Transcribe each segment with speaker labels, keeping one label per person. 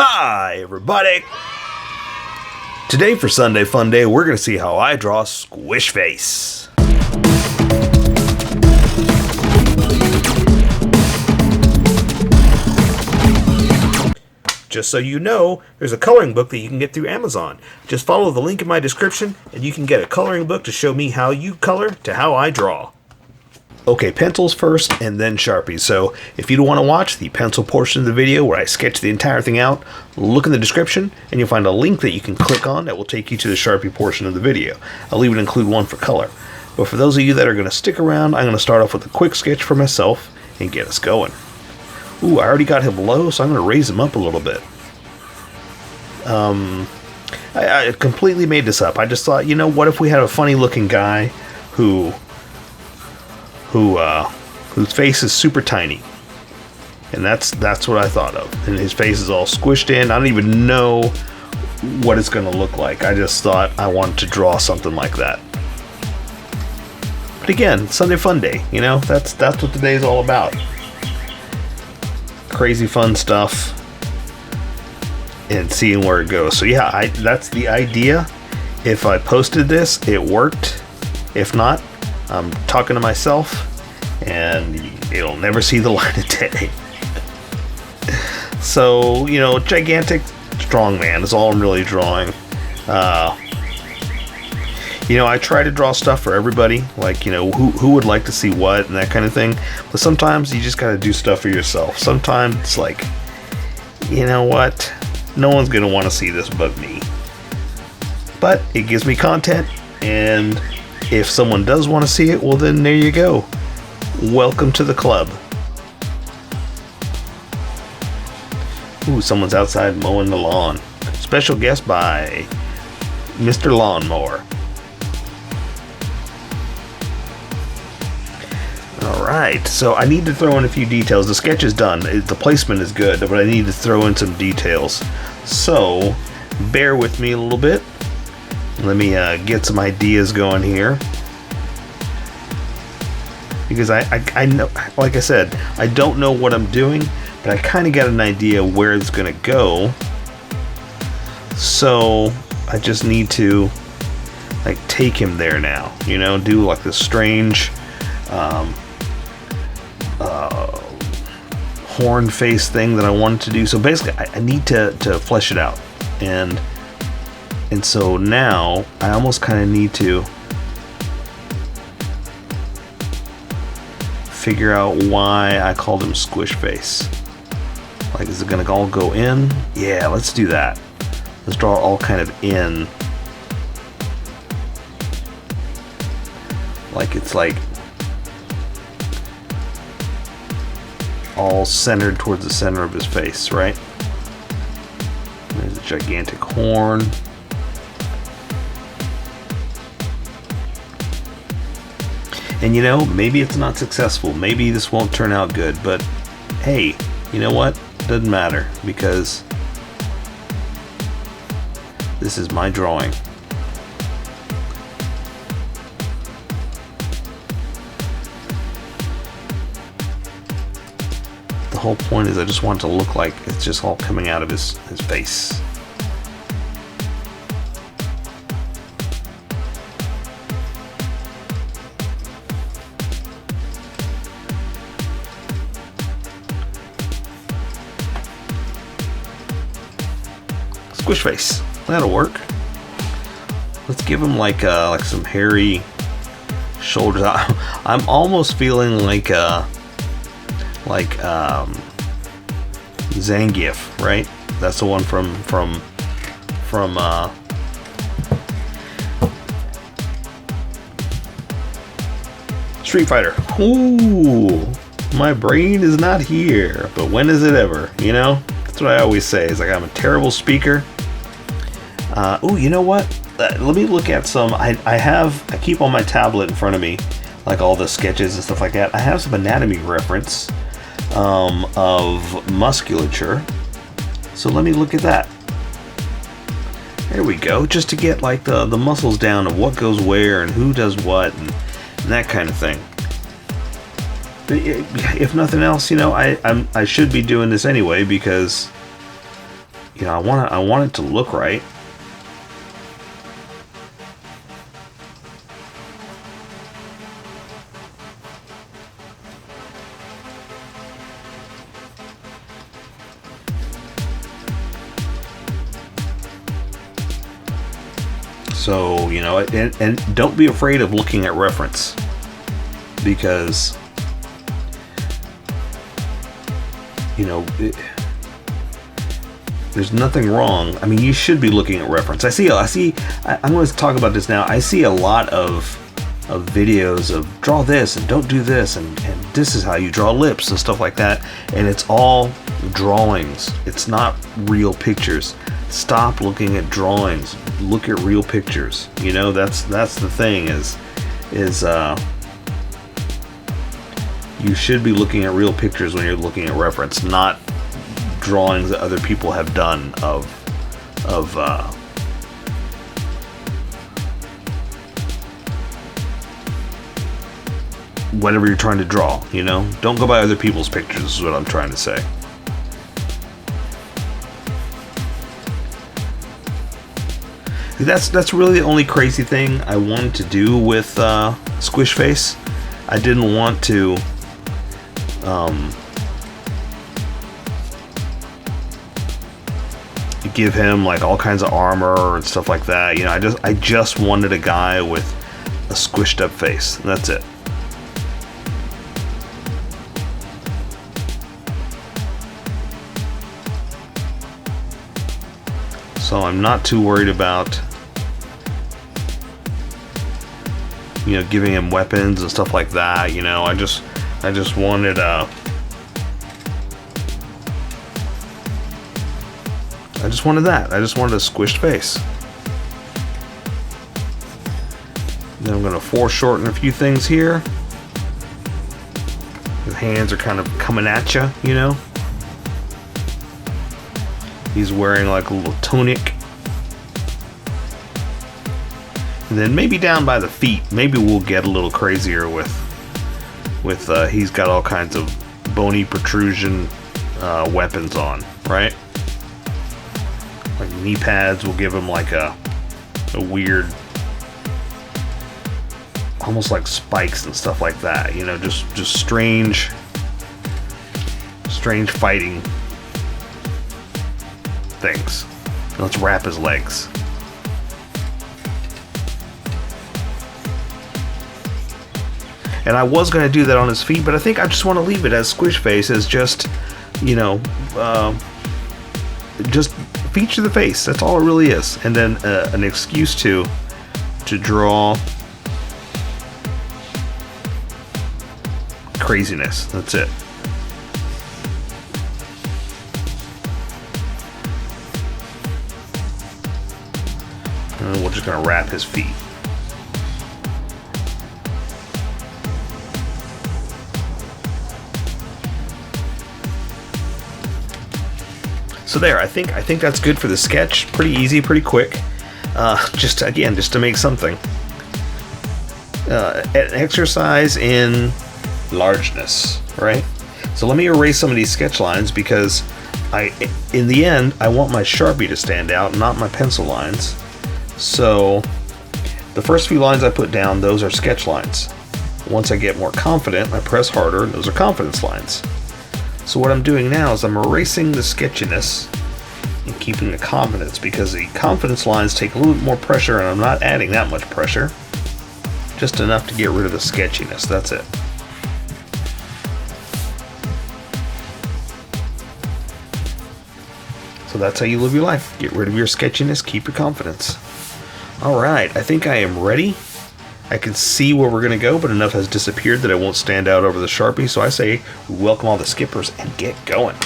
Speaker 1: Hi everybody! Today for Sunday Fun Day, we're going to see how I draw SQUISHFACE. Just so you know, there's a coloring book that you can get through Amazon. Just follow the link in my description and you can get a coloring book to show me how you color to how I draw. Okay, pencils first and then Sharpies. So if you don't want to watch the pencil portion of the video where I sketch the entire thing out, look in the description and you'll find a link that you can click on that will take you to the Sharpie portion of the video. I'll even include one for color. But for those of you that are going to stick around, I'm going to start off with a quick sketch for myself and get us going. Ooh, I already got him low, so I'm going to raise him up a little bit. I completely made this up. I just thought, you know, what if we had a funny looking guy whose face is super tiny, and that's what I thought of. And his face is all squished in. I don't even know what it's going to look like. I just thought I wanted to draw something like that. But again, Sunday Fun Day. You know, that's what today is all about. Crazy fun stuff and seeing where it goes. So yeah, that's the idea. If I posted this, it worked. If not, I'm talking to myself, and it'll never see the light of day. So, you know, gigantic strongman is all I'm really drawing. You know, I try to draw stuff for everybody, like, you know, who would like to see what and that kind of thing. But sometimes you just gotta do stuff for yourself. Sometimes it's like, you know what? No one's gonna want to see this but me. But it gives me content, and if someone does want to see it, well then there you go. Welcome to the club. Ooh, someone's outside mowing the lawn. Special guest by Mr. Lawnmower. Alright, so I need to throw in a few details. The sketch is done. The placement is good, but I need to throw in some details. So, bear with me a little bit. Let me get some ideas going here, because I know, like I said, I don't know what I'm doing, but I kind of got an idea where it's gonna go. So I just need to like take him there now, you know, do like this strange horn face thing that I wanted to do. So basically I need to flesh it out, and so now I almost kind of need to figure out why I called him Squish Face. Like, is it gonna all go in? Yeah, let's do that. Let's draw it all kind of in. Like it's like all centered towards the center of his face, right? There's a gigantic horn. And you know, maybe it's not successful. Maybe this won't turn out good, but hey, you know what? Doesn't matter, because this is my drawing. The whole point is I just want it to look like it's just all coming out of his face. Squish face. That'll work. Let's give him like some hairy shoulders. I'm almost feeling like Zangief, right? That's the one from Street Fighter. Ooh, my brain is not here, but when is it ever? You know, that's what I always say. Is like I'm a terrible speaker. Ooh, you know what? Let me look at some. I keep on my tablet in front of me, like all the sketches and stuff like that. I have some anatomy reference of musculature. So let me look at that. There we go. Just to get like the muscles down of what goes where and who does what and that kind of thing. If nothing else, you know, I should be doing this anyway, because you know, I want it to look right. So, you know, and don't be afraid of looking at reference, because, you know, there's nothing wrong. I mean, you should be looking at reference. I'm going to talk about this now. I see a lot of videos of draw this and don't do this, and this is how you draw lips and stuff like that, and it's all drawings. It's not real pictures. Stop looking at drawings. Look at real pictures. You know, that's the thing is you should be looking at real pictures when you're looking at reference, not drawings that other people have done of whatever you're trying to draw. You know, don't go by other people's pictures, is what I'm trying to say. That's really the only crazy thing I wanted to do with SQUISHFACE. I didn't want to give him like all kinds of armor and stuff like that. You know, I just wanted a guy with a squished up face. That's it. So I'm not too worried about, you know, giving him weapons and stuff like that. You know, I just wanted I just wanted that. I just wanted a squished face. Then I'm gonna foreshorten a few things here. His hands are kind of coming at you, you know. He's wearing like a little tunic. And then maybe down by the feet, maybe we'll get a little crazier with he's got all kinds of bony protrusion weapons on, right? Like knee pads will give him like a weird, almost like spikes and stuff like that, you know, just strange fighting things. Let's wrap his legs. And I was going to do that on his feet, but I think I just want to leave it as SQUISHFACE, as just, you know, just feature the face. That's all it really is. And then an excuse to draw craziness. That's it. And we're just going to wrap his feet. So there, I think that's good for the sketch. Pretty easy, pretty quick. Just to make something. An exercise in largeness, right? So let me erase some of these sketch lines, because in the end, I want my Sharpie to stand out, not my pencil lines. So the first few lines I put down, those are sketch lines. Once I get more confident, I press harder, and those are confidence lines. So what I'm doing now is I'm erasing the sketchiness and keeping the confidence, because the confidence lines take a little bit more pressure, and I'm not adding that much pressure. Just enough to get rid of the sketchiness, that's it. So that's how you live your life. Get rid of your sketchiness, keep your confidence. Alright, I think I am ready. I can see where we're going to go, but enough has disappeared that I won't stand out over the Sharpie, so I say welcome all the skippers and get going.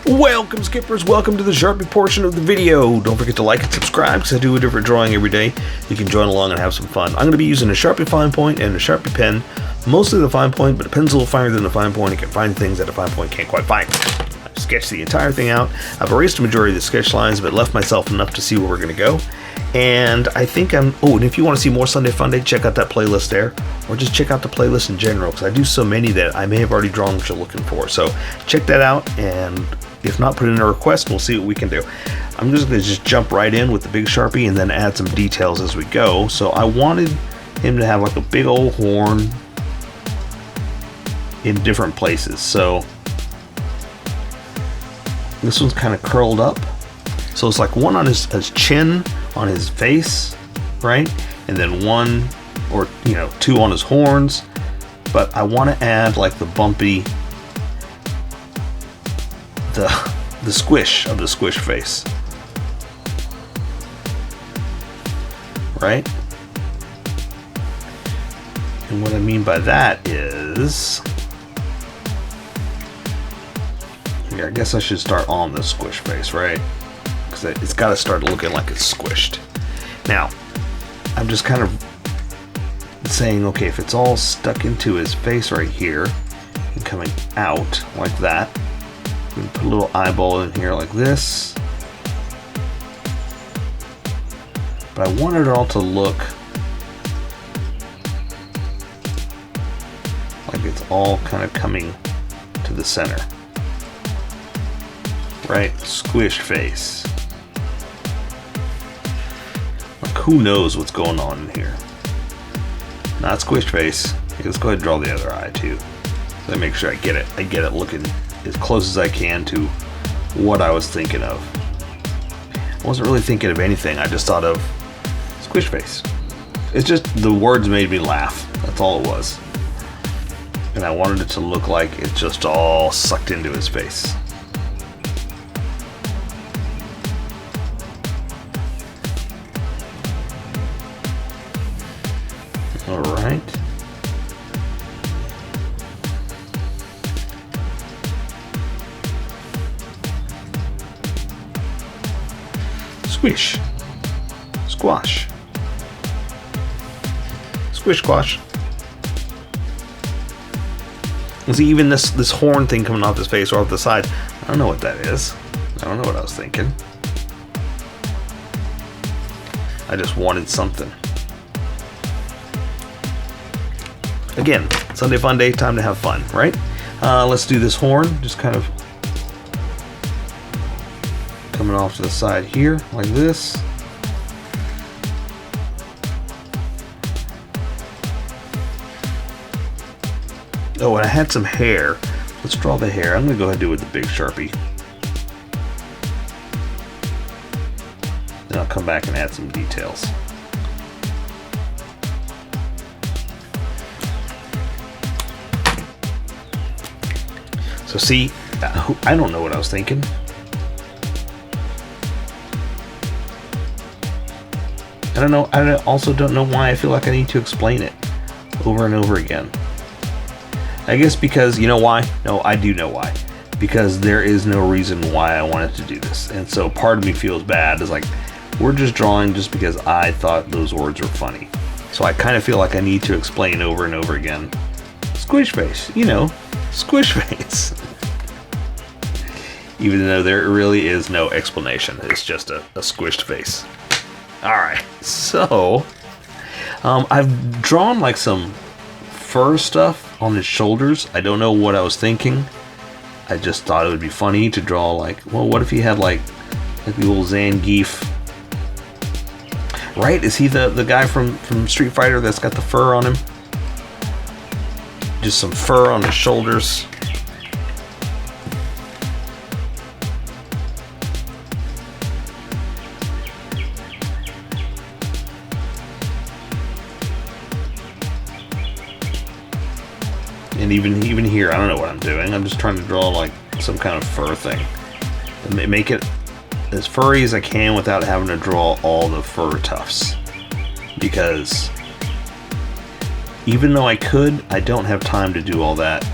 Speaker 1: Welcome skippers, welcome to the Sharpie portion of the video. Don't forget to like and subscribe, because I do a different drawing every day. You can join along and have some fun. I'm going to be using a Sharpie fine point and a Sharpie pen. Mostly the fine point, but a pen's a little finer than the fine point. It can find things that a fine point can't quite find. I've sketched the entire thing out. I've erased the majority of the sketch lines, but left myself enough to see where we're going to go. And I think and if you want to see more Sunday Funday, check out that playlist there, or just check out the playlist in general, because I do so many that I may have already drawn what you're looking for. So check that out, and If not, put in a request. We'll see what we can do. I'm just going to jump right in with the big Sharpie and then add some details as we go. So I wanted him to have like a big old horn in different places. So this one's kind of curled up. So it's like one on his chin, on his face, right? And then one or, you know, two on his horns. But I want to add like the bumpy, the squish of the squish face, right? And what I mean by that is, here, I guess I should start on the squish face, right? Because it's got to start looking like it's squished. Now, I'm just kind of saying, okay, if it's all stuck into his face right here and coming out like that, we can put a little eyeball in here like this. But I wanted it all to look like it's all kind of coming to the center. Right? Squish face. Like, who knows what's going on in here? Not squish face. Let's go ahead and draw the other eye too. So I make sure I get it looking as close as I can to what I was thinking of. I wasn't really thinking of anything. I just thought of squish face. It's just the words made me laugh. That's all it was. And I wanted it to look like it's just all sucked into his face. All right. Squish. Squash. Squish squash. And see, even this horn thing coming off his face or off the side, I don't know what that is. I don't know what I was thinking. I just wanted something. Again, Sunday fun day, time to have fun, right? Let's do this horn, just kind of coming off to the side here, like this. Oh, and I had some hair. Let's draw the hair. I'm gonna go ahead and do it with the big Sharpie. Then I'll come back and add some details. So see, I don't know what I was thinking. I also don't know why I feel like I need to explain it over and over again. I guess because, you know why? No, I do know why. Because there is no reason why I wanted to do this. And so part of me feels bad. It's like, we're just drawing just because I thought those words were funny. So I kind of feel like I need to explain over and over again. Squish face, you know, squish face. Even though there really is no explanation. It's just a squished face. Alright, so I've drawn like some fur stuff on his shoulders. I don't know what I was thinking. I just thought it would be funny to draw like, well, what if he had like the little Zangief. Right? Is he the guy from Street Fighter that's got the fur on him? Just some fur on his shoulders. And even here, I don't know what I'm doing. I'm just trying to draw like some kind of fur thing. And make it as furry as I can without having to draw all the fur tufts. Because even though I could, I don't have time to do all that.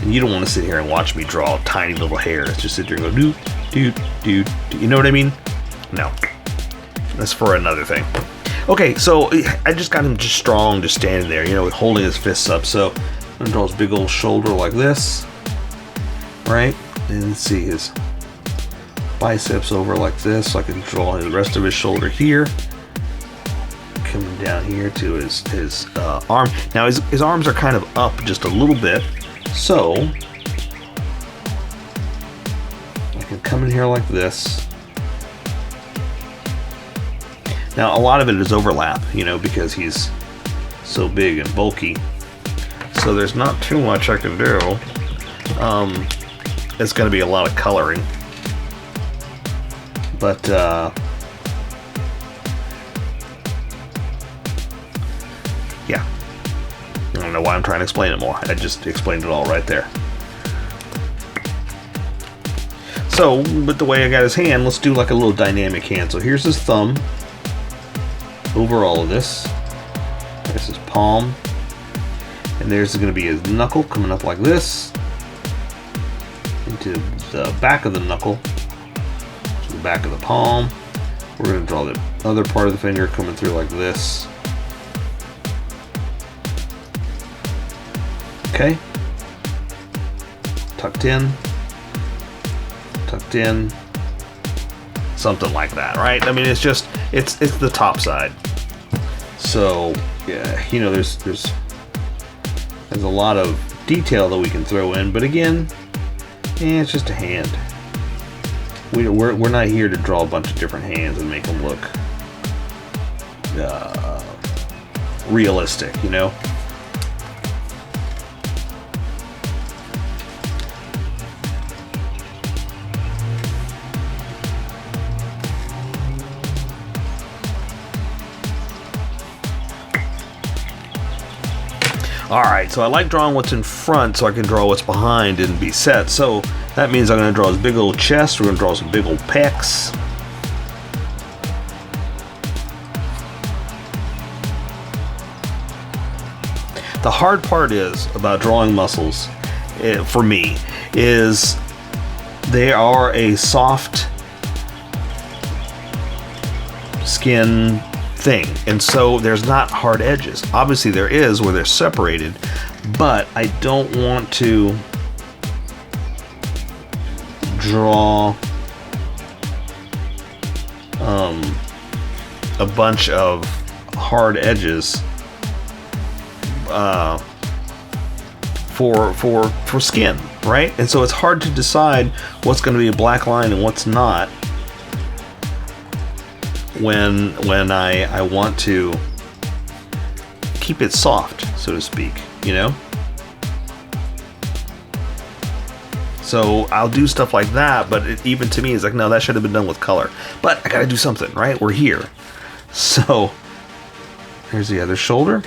Speaker 1: And you don't want to sit here and watch me draw tiny little hairs. Just sit there and go doot, doot, doot. You know what I mean? No. That's for another thing. Okay, so I just got him just strong, just standing there, you know, holding his fists up. So I'm gonna draw his big old shoulder like this, right? And see his biceps over like this. So I can draw the rest of his shoulder here. Coming down here to his arm. Now his arms are kind of up just a little bit. So I can and come in here like this. Now a lot of it is overlap, you know, because he's so big and bulky. So there's not too much I can do. It's going to be a lot of coloring. But yeah. I don't know why I'm trying to explain it more. I just explained it all right there. So, with the way I got his hand, let's do like a little dynamic hand. So here's his thumb over all of this. There's his palm. And there's going to be his knuckle coming up like this. Into the back of the knuckle. To the back of the palm. We're going to draw the other part of the finger coming through like this. Okay. Tucked in. Tucked in, something like that, right? I mean, it's just it's the top side. So yeah, you know, there's a lot of detail that we can throw in, but again, it's just a hand. We're not here to draw a bunch of different hands and make them look realistic, you know. Alright, so I like drawing what's in front so I can draw what's behind and be set. So that means I'm going to draw his big old chest. We're going to draw some big old pecs. The hard part is about drawing muscles, for me, is they are a soft skin thing, and so there's not hard edges. Obviously there is where they're separated, but I don't want to draw a bunch of hard edges for skin, right? And so it's hard to decide what's going to be a black line and what's not when I want to keep it soft, so to speak, you know? So I'll do stuff like that, but even to me, it's like, no, that should have been done with color. But I gotta do something, right? We're here. So here's the other shoulder.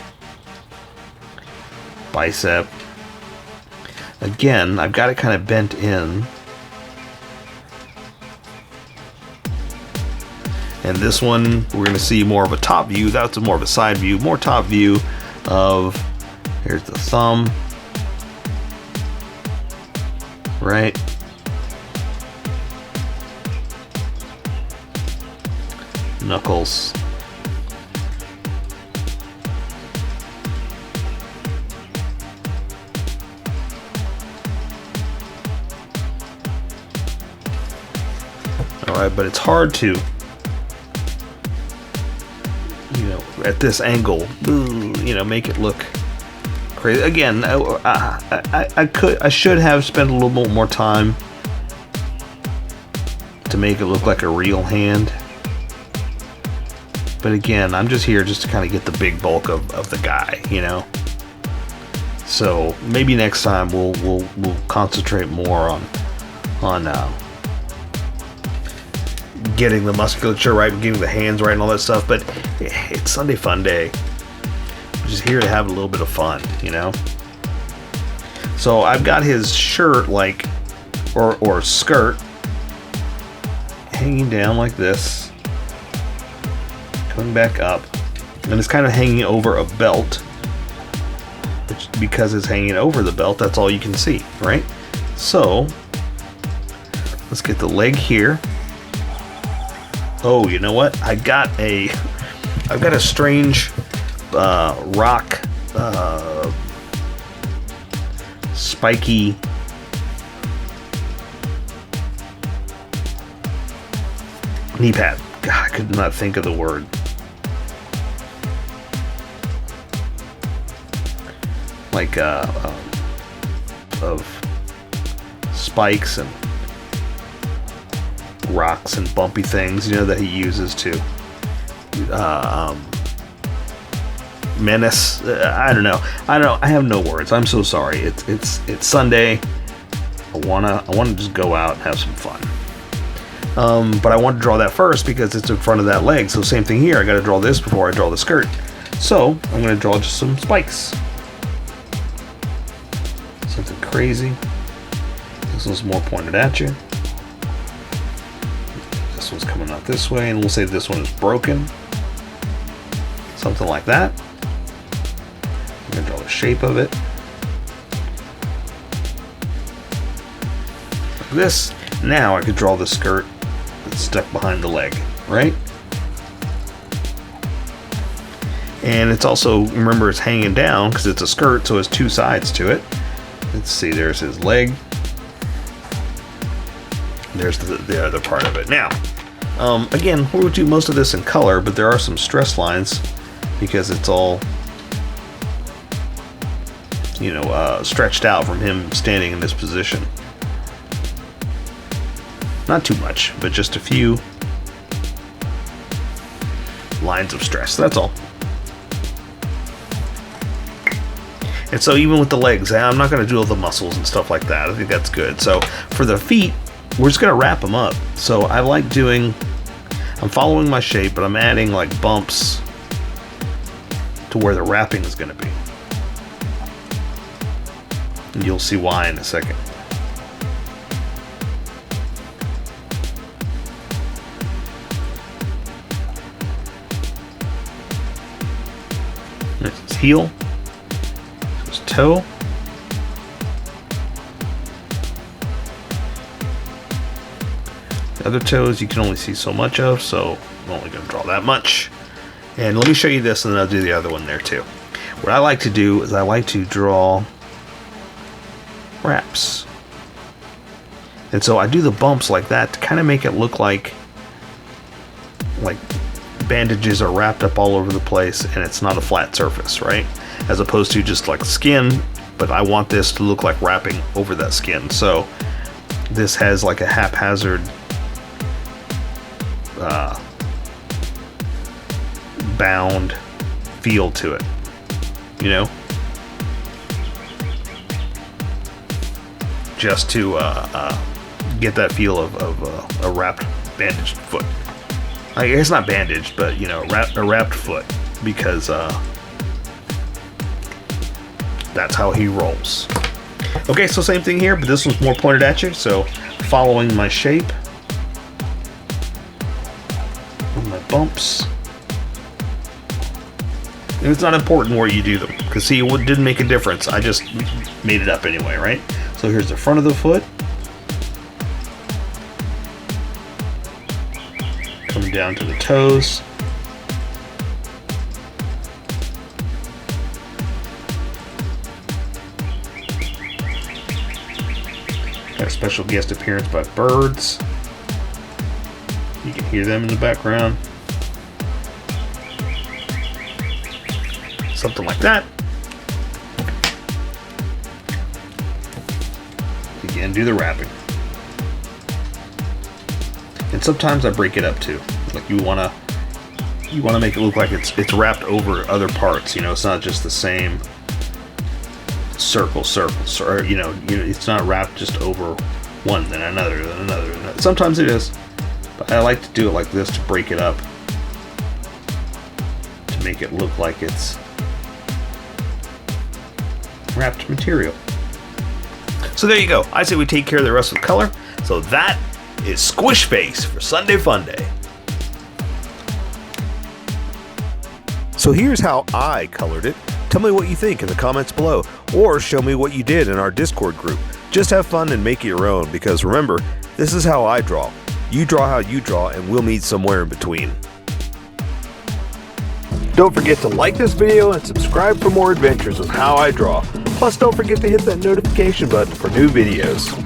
Speaker 1: Bicep. Again, I've got it kind of bent in. And this one, we're going to see more of a top view. That's more of a side view. More top view of, here's the thumb. Right? Knuckles. Alright, but it's hard to, you know, at this angle, you know, make it look crazy. Again, I should have spent a little bit more time to make it look like a real hand. But again, I'm just here just to kind of get the big bulk of the guy, you know. So maybe next time we'll concentrate more on getting the musculature right, getting the hands right, and all that stuff. But it's Sunday Fun Day. I'm just here to have a little bit of fun, you know. So I've got his shirt, like, or skirt, hanging down like this, coming back up, and it's kind of hanging over a belt. Which, because it's hanging over the belt, that's all you can see, right? So let's get the leg here. Oh, you know what? I've got a strange rock spiky knee pad. God, I could not think of the word. Like of spikes and rocks and bumpy things, you know, that he uses to menace. I don't know. I have no words. I'm so sorry. It's Sunday. I wanna just go out and have some fun. But I want to draw that first because it's in front of that leg. So same thing here. I got to draw this before I draw the skirt. So I'm going to draw just some spikes. Something crazy. This one's more pointed at you. This one's coming out this way, and we'll say this one is broken. Something like that. I'm going to draw the shape of it. Like this. Now I could draw the skirt that's stuck behind the leg, right? And it's also, remember, it's hanging down because it's a skirt, so it has two sides to it. Let's see, there's his leg. There's the other part of it. Now, again, we'll do most of this in color, but there are some stress lines because it's all, you know, stretched out from him standing in this position. Not too much, but just a few lines of stress. That's all. And so even with the legs, I'm not going to do all the muscles and stuff like that. I think that's good. So for the feet, we're just going to wrap them up. So I like doing, I'm following my shape, but I'm adding like bumps to where the wrapping is going to be. And you'll see why in a second. There's his heel, his toe, the other toes you can only see so much of, so I'm only going to draw that much. And let me show you this, and then I'll do the other one there too. What I like to do is I like to draw wraps, and so I do the bumps like that to kind of make it look like bandages are wrapped up all over the place and it's not a flat surface, right? As opposed to just like skin, but I want this to look like wrapping over that skin. So this has like a haphazard bound feel to it, you know? Just to get that feel of a wrapped, bandaged foot. I guess not bandaged, but you know, a wrapped foot, because that's how he rolls. Okay, so same thing here, but this one's more pointed at you. So following my shape, and my bumps. And it's not important where you do them, because see, it didn't make a difference. I just made it up anyway, right? So here's the front of the foot. Coming down to the toes. Got a special guest appearance by birds. You can hear them in the background. Something like that. Again, do the wrapping. And sometimes I break it up too. Like you wanna make it look like it's wrapped over other parts. You know, it's not just the same circle, or you know, it's not wrapped just over one, then another, then another, then another. Sometimes it is, but I like to do it like this to break it up, to make it look like it's wrapped material. So there you go. I say we take care of the rest with color. So that is Squish Face for Sunday Funday.
Speaker 2: So here's how I colored it. Tell me what you think in the comments below, or show me what you did in our Discord group. Just have fun and make it your own, because remember, this is how I draw. You draw how you draw, and we'll meet somewhere in between. Don't forget to like this video and subscribe for more adventures with How I Draw. Plus, don't forget to hit that notification button for new videos.